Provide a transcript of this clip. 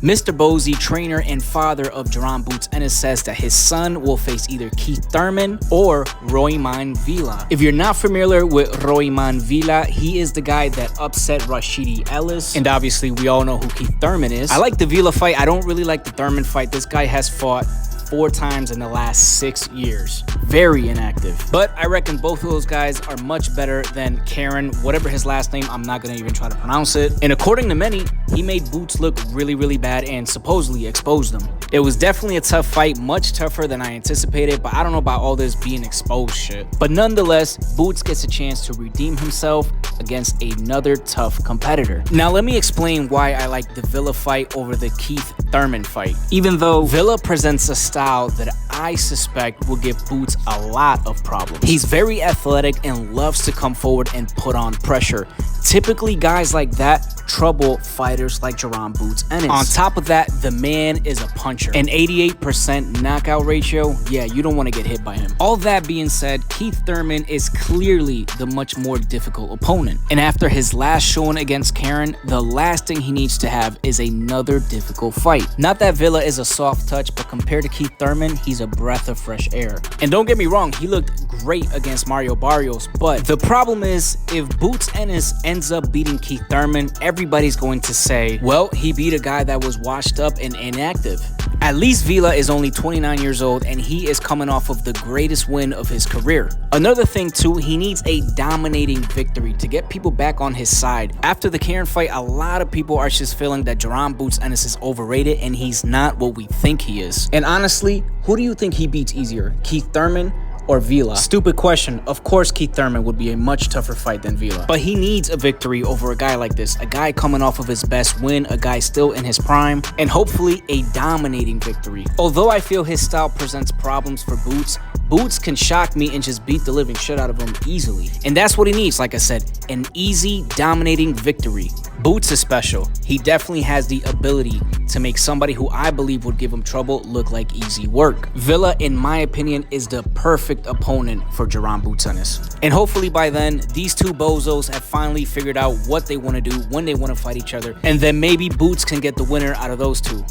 Mr. Bozy, trainer and father of Jaron Boots Ennis, says that his son will face either Keith Thurman or Romain Vybez. If you're not familiar with Romain Vybez, he is the guy that upset Rashidi Ellis, and obviously we all know who Keith Thurman is. I like the Vybez fight. I don't really like the Thurman fight. This guy has fought 4 times in the last 6 years. Very inactive. But I reckon both of those guys are much better than Jaron, whatever his last name, I'm not gonna even try to pronounce it. And according to many, he made Boots look really bad and supposedly exposed them. It was definitely a tough fight, much tougher than I anticipated, but I don't know about all this being exposed shit. But nonetheless, Boots gets a chance to redeem himself against another tough competitor. Now let me explain why I like the Vybez fight over the Keith Thurman fight. Even though Vybez presents a style that I suspect will give Boots a lot of problems. He's very athletic and loves to come forward and put on pressure. Typically, guys like that trouble fighters like Jaron Boots Ennis. On top of that, the man is a puncher. An 88% knockout ratio, yeah, you don't want to get hit by him. All that being said, Keith Thurman is clearly the much more difficult opponent. And after his last showing against Jaron, the last thing he needs to have is another difficult fight. Not that Vybez is a soft touch, but compared to Keith Thurman, he's a breath of fresh air. And don't get me wrong, he looked great against Mario Barrios, but the problem is, if Boots Ennis ends up beating Keith Thurman, everybody's going to say, well, he beat a guy that was washed up and inactive. At least Vybez is only 29 years old and he is coming off of the greatest win of his career. Another thing too, he needs a dominating victory to get people back on his side. After the Jaron fight, a lot of people are just feeling that Jaron Boots Ennis is overrated and he's not what we think he is. And honestly, who do you think he beats easier, Keith Thurman or Vybez? Stupid question. Of course Keith Thurman would be a much tougher fight than Vybez. But he needs a victory over a guy like this. A guy coming off of his best win, a guy still in his prime, and hopefully a dominating victory. Although I feel his style presents problems for Boots, Boots can shock me and just beat the living shit out of him easily. And that's what he needs, like I said, an easy, dominating victory. Boots is special. He definitely has the ability to make somebody who I believe would give him trouble look like easy work. Vybez, in my opinion, is the perfect opponent for Jaron Boots Ennis. And hopefully by then, these two bozos have finally figured out what they want to do when they want to fight each other. And then maybe Boots can get the winner out of those two.